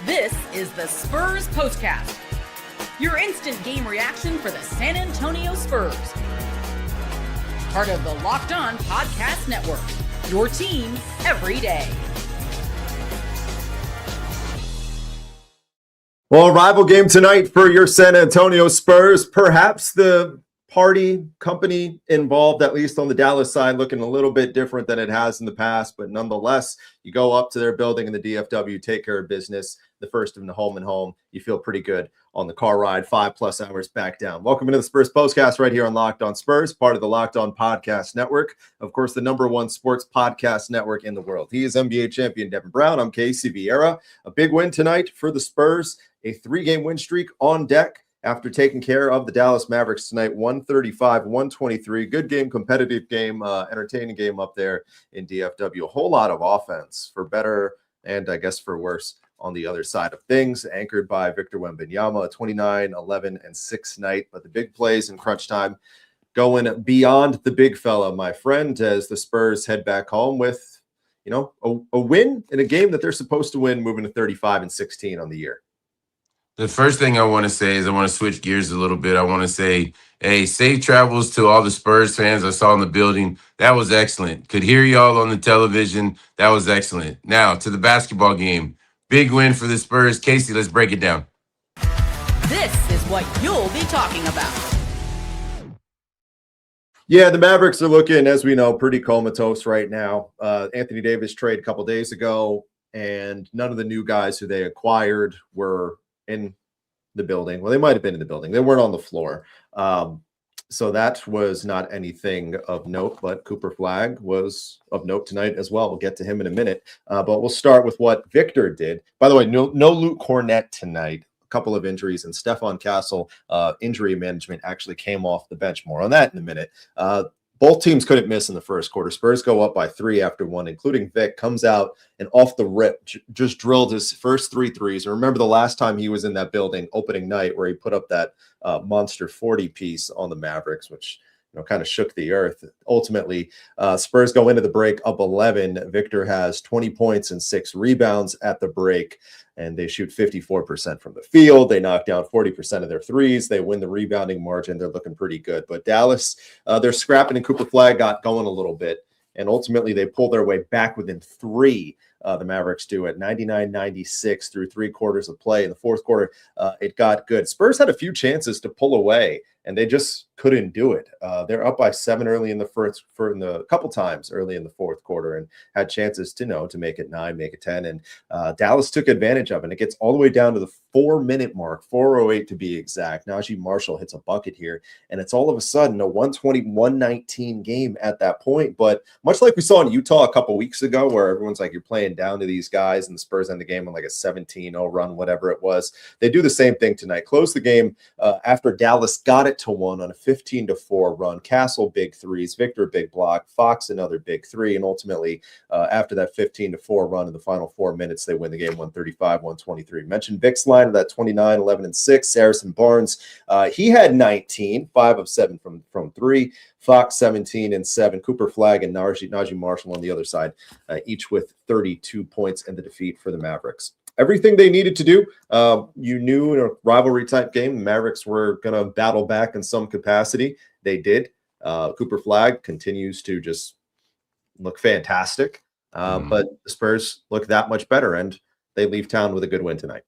This is the Spurs POSTCAST, your instant game reaction for the San Antonio Spurs. Part of the Locked On Podcast Network, your team every day. Well, a rival game tonight for your San Antonio Spurs. Perhaps the party company involved, at least on the Dallas side, looking a little bit different than it has in the past. But nonetheless, you go up to their building in the DFW, take care of business. The first of the home and home. You feel pretty good on the car ride 5+ hours back down. Welcome into the Spurs POSTCAST right here on Locked On Spurs, part of the Locked On Podcast Network. Of course, the #1 sports podcast network in the world. He is NBA champion Devin Brown. I'm Casey Viera. A big win tonight for the Spurs. A 3-game win streak on deck after taking care of the Dallas Mavericks tonight, 135-123. Good game, competitive game, entertaining game up there in DFW. A whole lot of offense, for better and I guess for worse, on the other side of things, anchored by Victor Wembanyama, a 29, 11, and 6 night. But the big plays in crunch time going beyond the big fella, my friend, as the Spurs head back home with, a win in a game that they're supposed to win, moving to 35-16 on the year. The first thing I want to say is I want to switch gears a little bit. I want to say, hey, safe travels to all the Spurs fans I saw in the building. That was excellent. Could hear y'all on the television. That was excellent. Now, to the basketball game. Big win for the Spurs. Casey, let's break it down. This is what you'll be talking about. Yeah, the Mavericks are looking, as we know, pretty comatose right now. Anthony Davis trade a couple days ago, and none of the new guys who they acquired were in the building. Well, they might have been in the building. They weren't on the floor. So that was not anything of note, but Cooper Flagg was of note tonight as well. We'll get to him in a minute. But we'll start with what Victor did. By the way, no Luke Cornett tonight. A couple of injuries, and Stephon Castle injury management actually came off the bench. More on that in a minute. Both teams couldn't miss in the first quarter. Spurs go up by 3 after 1, including Vic. Comes out and off the rip, just drilled his first 3 threes. And remember the last time he was in that building, opening night, where he put up that monster 40 piece on the Mavericks, which kind of shook the earth. Ultimately, Spurs go into the break up 11. Victor has 20 points and 6 rebounds at the break, and they shoot 54% from the field. They knock down 40% of their threes. They win the rebounding margin. They're looking pretty good. But Dallas, they're scrapping, and Cooper Flagg got going a little bit, and ultimately they pull their way back within 3. The Mavericks do at 99-96 through 3 quarters of play. In the fourth quarter, it got good. Spurs had a few chances to pull away, and they just couldn't do it. They're up by 7 early in the first, a couple times early in the fourth quarter, and had chances to make it 9, make it 10. And Dallas took advantage of it. And it gets all the way down to the 4-minute mark, 4:08 to be exact. Naji Marshall hits a bucket here, and it's all of a sudden a 120-119 game at that point. But much like we saw in Utah a couple weeks ago, where everyone's like, you're playing down to these guys, and the Spurs end the game on like a 17-0 run, whatever it was. They do the same thing tonight. Close the game after Dallas got it to 1 on a 15-4 run. Castle, big threes. Victor, big block. Fox, another big 3. And ultimately, after that 15-4 run in the final 4 minutes, they win the game 135-123. Mentioned Vic's line of that 29, 11, and 6. Harrison Barnes, he had 19, 5 of 7 from 3. Fox, 17 and 7. Cooper Flagg and Naji Marshall on the other side, each with 32 points in the defeat for the Mavericks. Everything they needed to do. You knew in a rivalry type game, the Mavericks were going to battle back in some capacity. They did. Cooper Flagg continues to just look fantastic. But the Spurs look that much better, and they leave town with a good win tonight.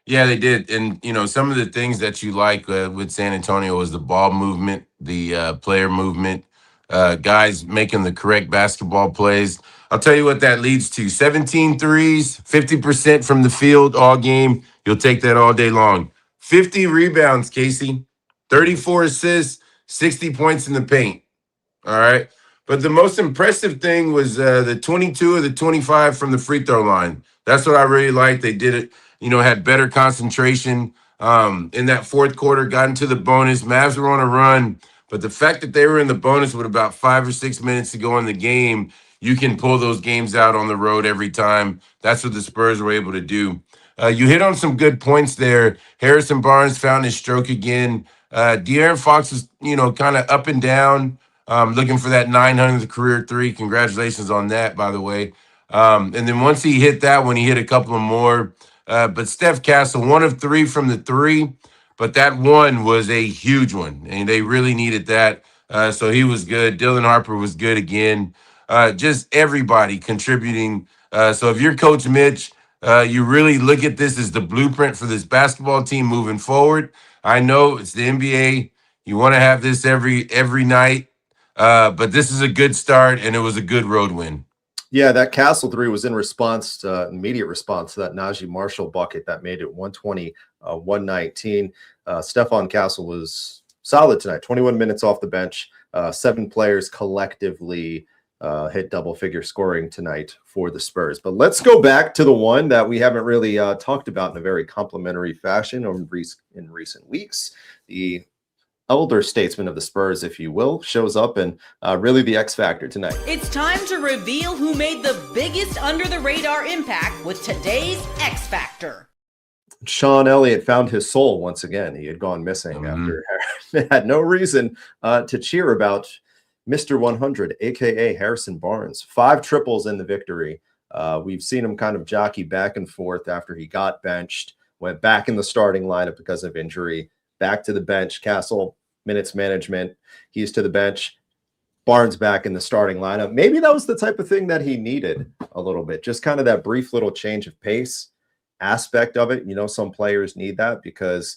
Yeah, they did. And, some of the things that you like with San Antonio was the ball movement, the player movement, guys making the correct basketball plays. I'll tell you what that leads to. 17 threes, 50% from the field all game. You'll take that all day long. 50 rebounds, Casey. 34 assists, 60 points in the paint. All right. But the most impressive thing was the 22 of the 25 from the free throw line. That's what I really liked. They did it, had better concentration in that fourth quarter, got into the bonus. Mavs were on a run. But the fact that they were in the bonus with about 5 or 6 minutes to go in the game, you can pull those games out on the road every time. That's what the Spurs were able to do. You hit on some good points there. Harrison Barnes found his stroke again. De'Aaron Fox was, kind of up and down, looking for that 900th career 3. Congratulations on that, by the way. And then once he hit that one, he hit a couple of more. But Steph Castle, 1 of 3 from the 3, but that one was a huge one, and they really needed that. So he was good. Dylan Harper was good again. Just everybody contributing. So if you're Coach Mitch, you really look at this as the blueprint for this basketball team moving forward. I know it's the NBA. You want to have this every night, but this is a good start, and it was a good road win. Yeah, that Castle three was in response, immediate response to that Naji Marshall bucket that made it 120, 119. Stephon Castle was solid tonight, 21 minutes off the bench. 7 players collectively hit double-figure scoring tonight for the Spurs. But let's go back to the one that we haven't really talked about in a very complimentary fashion in recent weeks. The elder statesman of the Spurs, if you will, shows up and really the X factor tonight. It's time to reveal who made the biggest under-the-radar impact with today's X Factor. Sean Elliott found his soul once again. He had gone missing after had no reason to cheer about Mr. 100, a.k.a. Harrison Barnes. 5 triples in the victory. We've seen him kind of jockey back and forth after he got benched, went back in the starting lineup because of injury, back to the bench. Castle, minutes management. He's to the bench. Barnes back in the starting lineup. Maybe that was the type of thing that he needed a little bit. Just kind of that brief little change of pace aspect of it. You know, some players need that because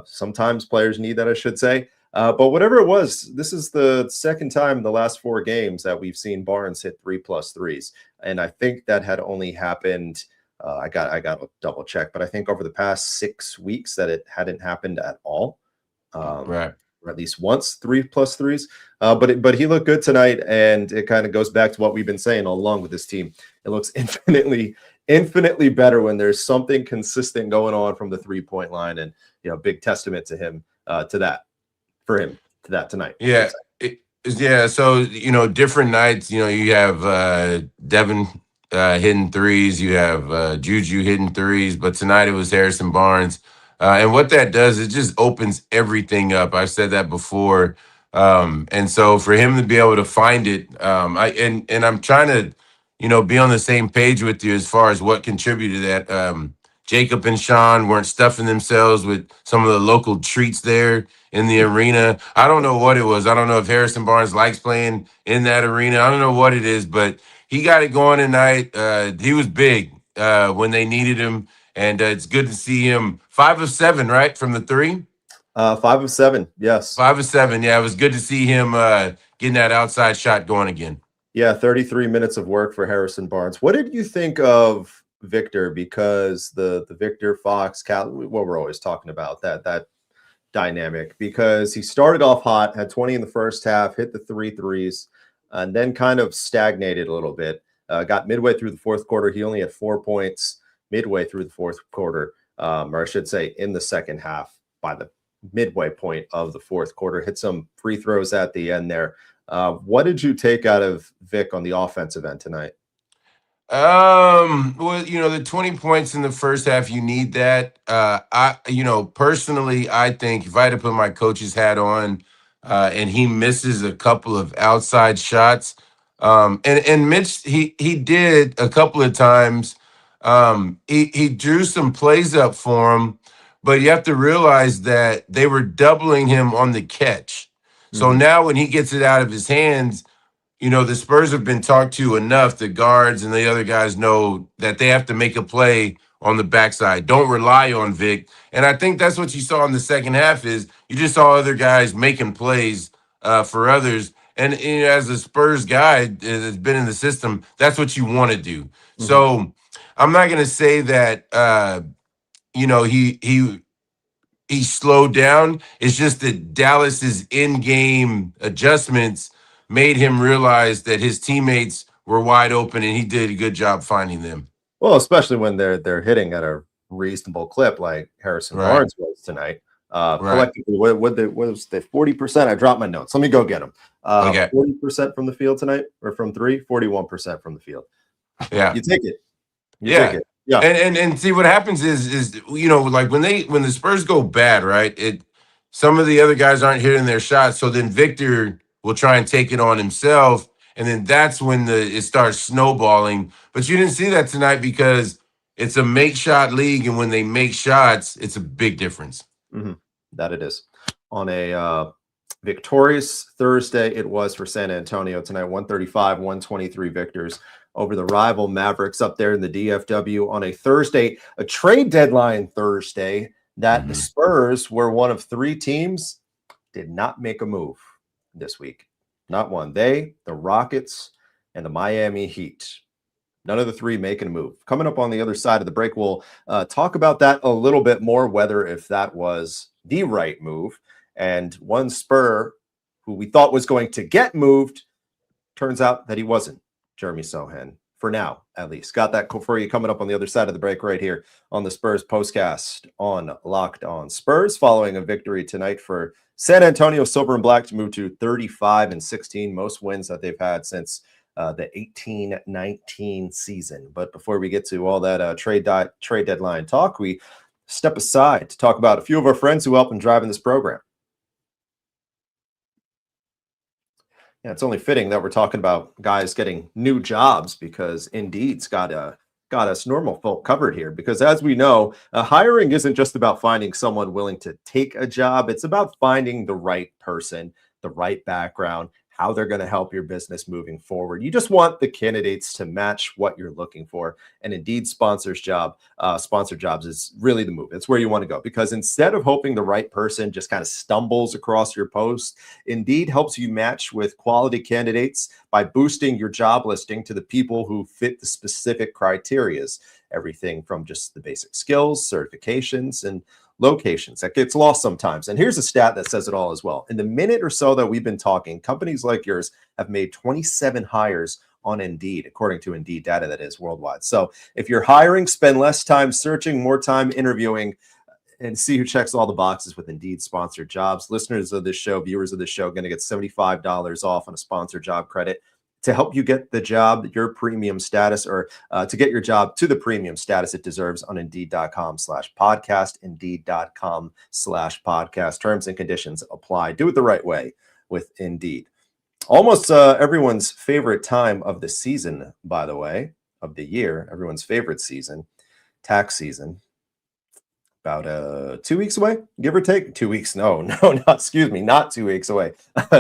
sometimes players need that, I should say. But whatever it was, this is the second time in the last 4 games that we've seen Barnes hit 3+ threes. And I think that had only happened, I got to double check, but I think over the past 6 weeks that it hadn't happened at all. Right. Or at least once 3+ threes. But he looked good tonight, and it kind of goes back to what we've been saying all along with this team. It looks infinitely better when there's something consistent going on from the 3-point line, and big testament to him for him to that tonight. Yeah. So, different nights, you have Devin hitting threes, you have Juju hitting threes, but tonight it was Harrison Barnes. And what that does, it just opens everything up. I've said that before. And so for him to be able to find it, I'm trying to, be on the same page with you as far as what contributed to that. Jacob and Sean weren't stuffing themselves with some of the local treats there in the arena. I don't know what it was. I don't know if Harrison Barnes likes playing in that arena. I don't know what it is, but he got it going tonight. He was big when they needed him, and it's good to see him 5 of 7, right, from the 3? 5 of 7, yes. 5 of 7, yeah. It was good to see him getting that outside shot going again. Yeah, 33 minutes of work for Harrison Barnes. What did you think of Victor? Because the Victor Fox, what we're always talking about, that dynamic, because he started off hot, had 20 in the first half, hit the 3 threes, and then kind of stagnated a little bit. Got midway through the fourth quarter. He only had 4 points midway through the fourth quarter, or I should say in the second half by the midway point of the fourth quarter. Hit some free throws at the end there. What did you take out of Vic on the offensive end tonight? Well, the 20 points in the first half, you need that. Personally, I think if I had to put my coach's hat on, and he misses a couple of outside shots, and Mitch, he did a couple of times. He drew some plays up for him, but you have to realize that they were doubling him on the catch. So now when he gets it out of his hands, the Spurs have been talked to enough. The guards and the other guys know that they have to make a play on the backside. Don't rely on Vic. And I think that's what you saw in the second half is you just saw other guys making plays for others. And as a Spurs guy that's been in the system, that's what you want to do. So I'm not going to say that, he slowed down. It's just that Dallas's in-game adjustments made him realize that his teammates were wide open, and he did a good job finding them. Well, especially when they're hitting at a reasonable clip like Harrison Barnes was tonight. Collectively, what was the 40%? I dropped my notes. Let me go get them. 40% from the field tonight, or from 3, 41% from the field. Yeah, you take it. Take it. Yeah, and see what happens is like when the Spurs go bad, right? Some of the other guys aren't hitting their shots, so then Victor will try and take it on himself, and then that's when it starts snowballing. But you didn't see that tonight because it's a make shot league, and when they make shots, it's a big difference. That it is. On a victorious Thursday, it was for San Antonio tonight, 135-123 victors over the rival Mavericks up there in the DFW on a Thursday, a trade deadline Thursday, that the Spurs were one of three teams did not make a move this week. Not one. They, the Rockets, and the Miami Heat. None of the three making a move. Coming up on the other side of the break, we'll talk about that a little bit more, whether if that was the right move. And one Spur who we thought was going to get moved, turns out that he wasn't. Jeremy Sochan, for now, at least. Got that for you coming up on the other side of the break right here on the Spurs postcast on Locked On Spurs, following a victory tonight for San Antonio Silver and Black to move to 35-16, most wins that they've had since the 18-19 season. But before we get to all that trade deadline talk, we step aside to talk about a few of our friends who help in driving this program. Yeah, it's only fitting that we're talking about guys getting new jobs, because Indeed's got us normal folk covered here. Because as we know, hiring isn't just about finding someone willing to take a job. It's about finding the right person, the right background, how they're going to help your business moving forward. You just want the candidates to match what you're looking for. And Indeed sponsored jobs is really the move. It's where you want to go, because instead of hoping the right person just kind of stumbles across your post, Indeed helps you match with quality candidates by boosting your job listing to the people who fit the specific criterias. Everything from just the basic skills, certifications, and locations. That gets lost sometimes. And here's a stat that says it all as well. In the minute or so that we've been talking, companies like yours have made 27 hires on Indeed, according to Indeed data that is worldwide. So if you're hiring, spend less time searching, more time interviewing, and see who checks all the boxes with Indeed sponsored jobs. Listeners of this show, viewers of this show, going to get $75 off on a sponsored job credit to help you get the job, your premium status, or to get your job to the premium status it deserves on Indeed.com/podcast, Indeed.com/podcast. Terms and conditions apply. Do it the right way with Indeed. Almost everyone's favorite time of the season, by the way, of the year, everyone's favorite season, tax season. About 2 weeks away, give or take. 2 weeks. Not 2 weeks away.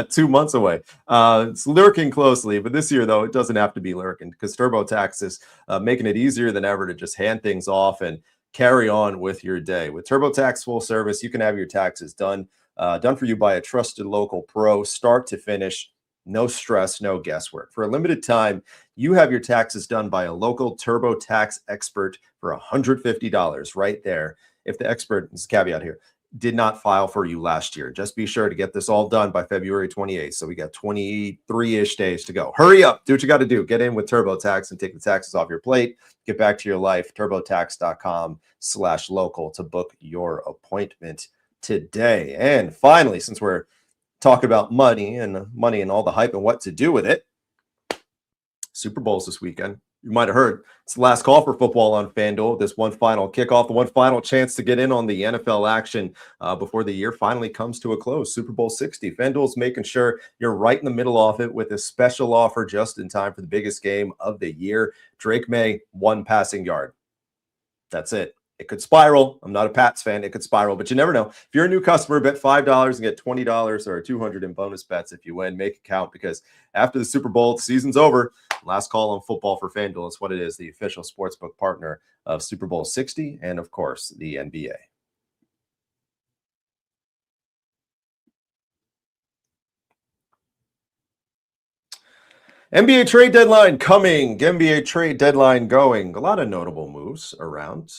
2 months away. It's lurking closely, but this year, though, it doesn't have to be lurking, because TurboTax is making it easier than ever to just hand things off and carry on with your day. With TurboTax full service, you can have your taxes done for you by a trusted local pro, start to finish. No stress, no guesswork. For a limited time, you have your taxes done by a local TurboTax expert for $150 right there. If the expert, this is a caveat here, did not file for you last year. Just be sure to get this all done by February 28th. So we got 23-ish days to go. Hurry up. Do what you got to do. Get in with TurboTax and take the taxes off your plate. Get back to your life. TurboTax.com/local to book your appointment today. And finally, since we're talking about money and all the hype and what to do with it, Super Bowl's this weekend. You might have heard it's the last call for football on FanDuel. This one final kickoff, the one final chance to get in on the NFL action before the year finally comes to a close. Super Bowl 60. FanDuel's making sure you're right in the middle of it with a special offer just in time for the biggest game of the year. Drake May, 1 passing yard. That's it. It could spiral. I'm not a Pats fan. It could spiral, but you never know. If you're a new customer, bet $5 and get $20 or $200 in bonus bets if you win. Make it count, because after the Super Bowl, the season's over. Last call on football for FanDuel. It's what it is, the official sportsbook partner of Super Bowl 60 and, of course, the NBA. NBA trade deadline coming, NBA trade deadline going. A lot of notable moves around.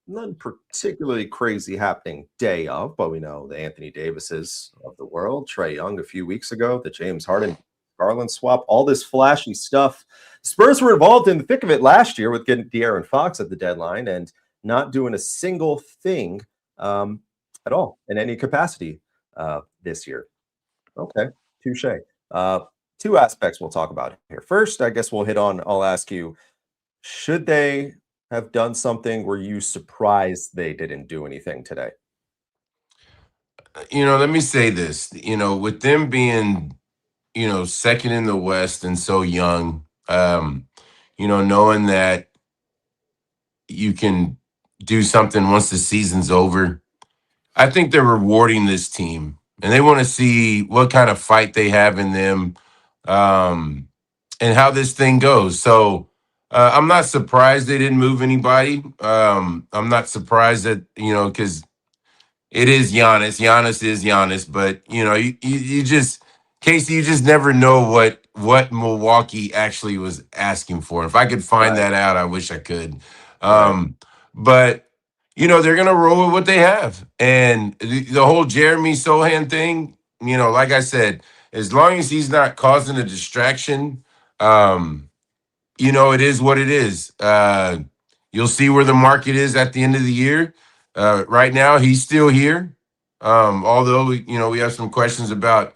None particularly crazy happening day of, but we know the Anthony Davises of the world, Trae Young a few weeks ago, the James Harden Garland swap, all this flashy stuff. Spurs were involved in the thick of it last year with getting De'Aaron Fox at the deadline and not doing a single thing at all in any capacity this year. Okay, touche. Two aspects we'll talk about here. First, I guess I'll ask you, should they have done something? Were you surprised they didn't do anything today? Let me say this, with them being, second in the West and so young, knowing that, you can do something once the season's over. I think they're rewarding this team, and they want to see what kind of fight they have in them, and how this thing goes. So I'm not surprised they didn't move anybody. I'm not surprised that, because it is Giannis. Giannis is Giannis, but you just, Casey, you just never know what Milwaukee actually was asking for. If I could find Right. that out, I wish I could. Right. But they're gonna roll with what they have, and the whole Jeremy Sohan thing. Like I said, as long as he's not causing a distraction, it is what it is. You'll see where the market is at the end of the year. Right now, he's still here. Although we have some questions about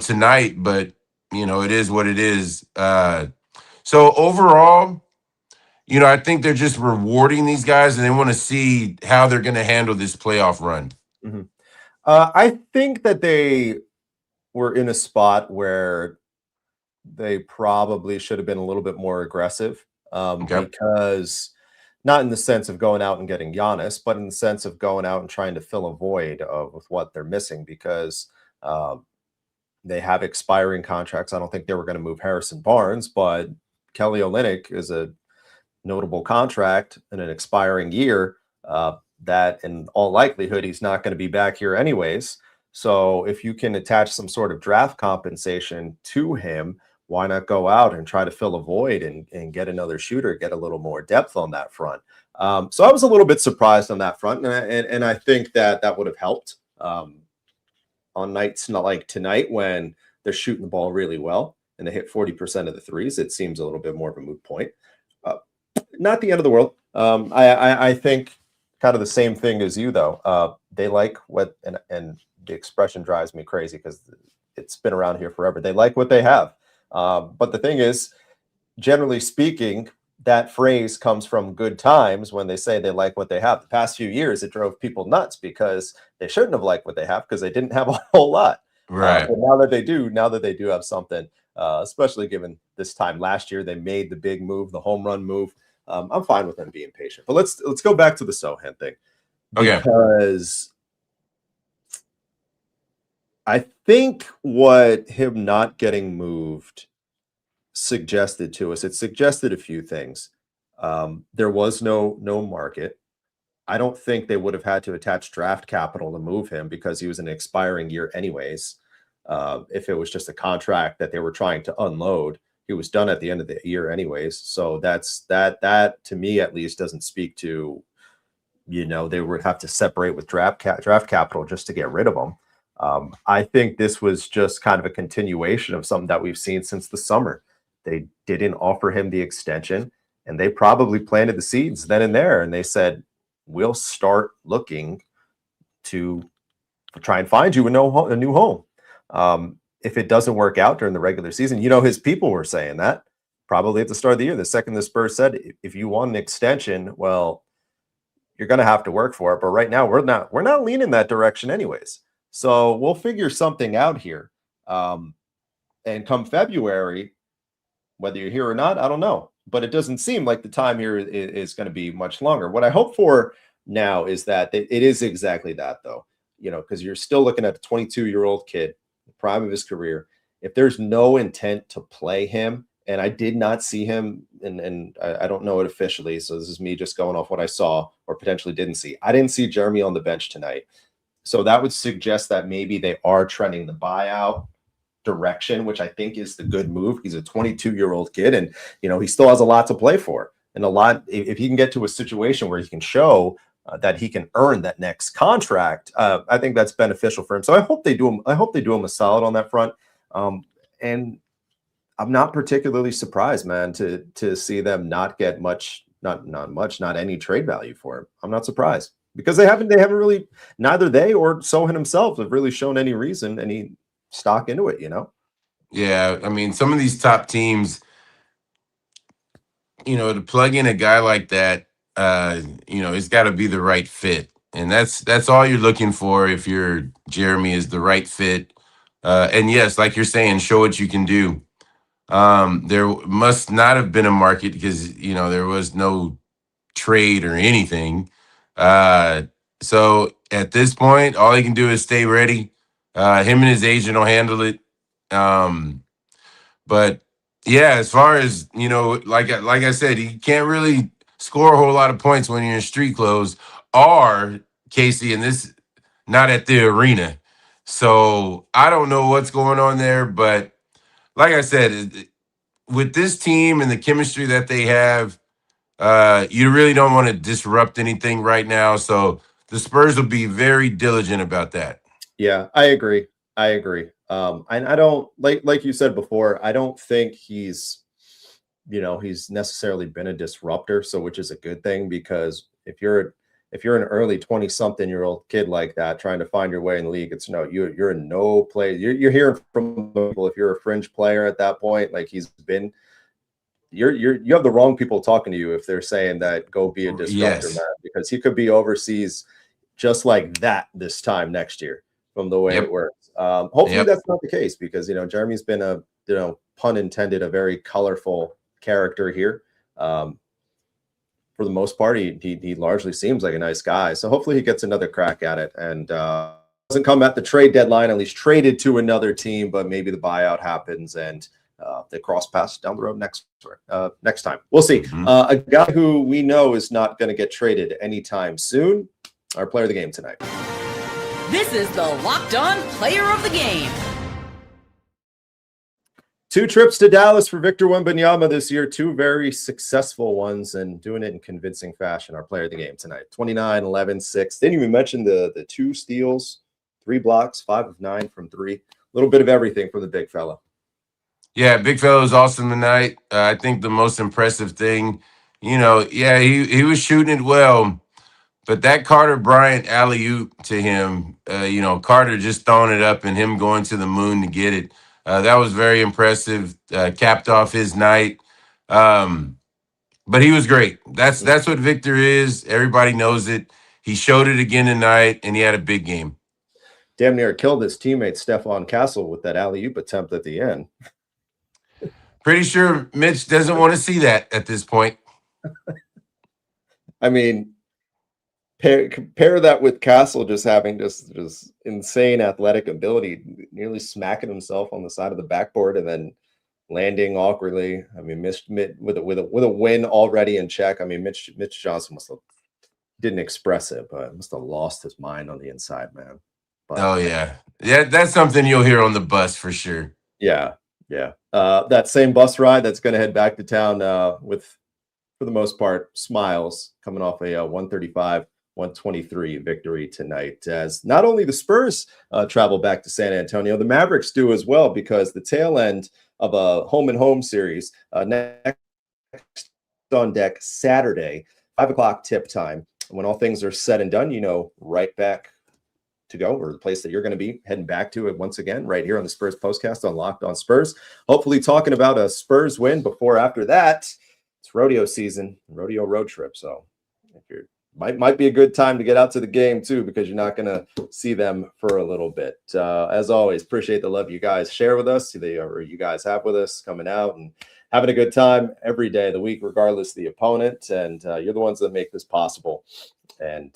tonight, but it is what it is. So overall, I think they're just rewarding these guys, and they want to see how they're going to handle this playoff run. Mm-hmm. I think that they were in a spot where they probably should have been a little bit more aggressive, Okay. because not in the sense of going out and getting Giannis, but in the sense of going out and trying to fill a void with what they're missing, because they have expiring contracts. I don't think they were going to move Harrison Barnes, but Kelly Olynyk is a notable contract in an expiring year, that in all likelihood he's not going to be back here anyways. So if you can attach some sort of draft compensation to him, why not go out and try to fill a void and get another shooter, get a little more depth on that front? So I was a little bit surprised on that front, and I think that would have helped on nights not like tonight when they're shooting the ball really well and they hit 40% of the threes. It seems a little bit more of a moot point. Not the end of the world. I think kind of the same thing as you, though. They like what, and the expression drives me crazy because it's been around here forever. They like what they have. But the thing is, generally speaking, that phrase comes from good times when they say they like what they have. The past few years, it drove people nuts because they shouldn't have liked what they have because they didn't have a whole lot. Right. But now that they do have something, especially given this time last year, they made the big move, the home run move. I'm fine with them being patient. But let's go back to the Sochan thing. Okay. Because I think what him not getting moved suggested to us, it suggested a few things. There was no market. I don't think they would have had to attach draft capital to move him because he was an expiring year anyways. If it was just a contract that they were trying to unload, he was done at the end of the year anyways. So that to me at least doesn't speak to, they would have to separate with draft capital just to get rid of him. I think this was just kind of a continuation of something that we've seen since the summer. They didn't offer him the extension, and they probably planted the seeds then and there. And they said, we'll start looking to try and find you a new home. If it doesn't work out during the regular season, his people were saying that probably at the start of the year. The second the Spurs said, if you want an extension, well, you're going to have to work for it. But right now we're not leaning that direction anyways. So we'll figure something out here. And come February, whether you're here or not, I don't know. But it doesn't seem like the time here is going to be much longer. What I hope for now is that it is exactly that, though. Because you're still looking at a 22-year-old kid, the prime of his career. If there's no intent to play him, and I did not see him, and I don't know it officially, so this is me just going off what I saw or potentially didn't see. I didn't see Jeremy on the bench tonight. So that would suggest that maybe they are trending the buyout direction, which I think is the good move. He's a 22-year-old kid, and he still has a lot to play for, and a lot. If he can get to a situation where he can show that he can earn that next contract, I think that's beneficial for him. So I hope they do him. I hope they do him a solid on that front. And I'm not particularly surprised, man, to see them not get much, not any trade value for him. I'm not surprised because they haven't really, neither they or Sohan himself have really shown any reason, any stock into it, Yeah, I mean, some of these top teams, to plug in a guy like that, it's got to be the right fit, and that's all you're looking for if you're Jeremy, is the right fit. And yes, like you're saying, show what you can do. There must not have been a market because there was no trade or anything. So at this point, all he can do is stay ready. Him and his agent will handle it. But yeah, as far as, like I said, you can't really score a whole lot of points when you're in street clothes, or Casey, and this not at the arena. So I don't know what's going on there, but like I said, with this team and the chemistry that they have, you really don't want to disrupt anything right now. So the Spurs will be very diligent about that. Yeah, I agree. And I don't like you said before, I don't think he's necessarily been a disruptor, so which is a good thing, because if you're an early 20-something-year-old kid like that trying to find your way in the league, it's you're in no place. You're hearing from people, if you're a fringe player at that point, like he's been, you have the wrong people talking to you if they're saying that go be a disruptor, man, because he could be overseas just like that this time next year from the way it works. Hopefully that's not the case, because Jeremy's been a pun intended, a very colorful character here. For the most part, he largely seems like a nice guy. So hopefully he gets another crack at it and doesn't come at the trade deadline, at least traded to another team, but maybe the buyout happens and they cross paths down the road next time. We'll see. A guy who we know is not going to get traded anytime soon, our player of the game tonight. This is the Locked On Player of the Game. 2 trips to Dallas for Victor Wembanyama this year, 2 very successful ones, and doing it in convincing fashion. Our player of the game tonight, 29, 11, 6. Didn't even mention the 2 steals, 3 blocks, 5 of 9 from 3. A little bit of everything from the big fella. Yeah, big fella was awesome tonight. I think the most impressive thing, he was shooting it well, but that Carter Bryant alley-oop to him, Carter just throwing it up and him going to the moon to get it. That was very impressive. Capped off his night. But he was great. That's what Victor is. Everybody knows it. He showed it again tonight, and he had a big game. Damn near killed his teammate Stephon Castle with that alley-oop attempt at the end. Pretty sure Mitch doesn't want to see that at this point. I mean, compare that with Castle just having just insane athletic ability, nearly smacking himself on the side of the backboard and then landing awkwardly. I mean, missed with a win already in check. I mean, Mitch Johnson didn't express it, but must have lost his mind on the inside, man. But, yeah, that's something you'll hear on the bus for sure. Yeah. That same bus ride that's going to head back to town with, for the most part, smiles, coming off a 135-123 victory tonight, as not only the Spurs travel back to San Antonio, the Mavericks do as well, because the tail end of a home-and-home series next on deck Saturday, 5 o'clock tip time. When all things are said and done, right back to go, or the place that you're going to be heading back to it once again, right here on the Spurs Postcast on Locked On Spurs. Hopefully talking about a Spurs win before after that. It's rodeo season, rodeo road trip. So if you're might be a good time to get out to the game too, because you're not going to see them for a little bit. As always, appreciate the love you guys share with us, or you guys have with us, coming out and having a good time every day of the week, regardless of the opponent. And you're the ones that make this possible. And,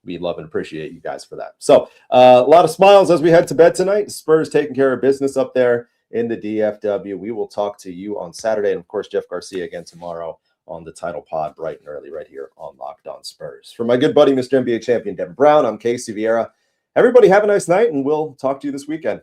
we love and appreciate you guys for that. So a lot of smiles as we head to bed tonight. Spurs taking care of business up there in the DFW. We will talk to you on Saturday. And, of course, Jeff Garcia again tomorrow on the title pod, bright and early, right here on Locked On Spurs. For my good buddy, Mr. NBA champion Devin Brown, I'm Casey Viera. Everybody have a nice night, and we'll talk to you this weekend.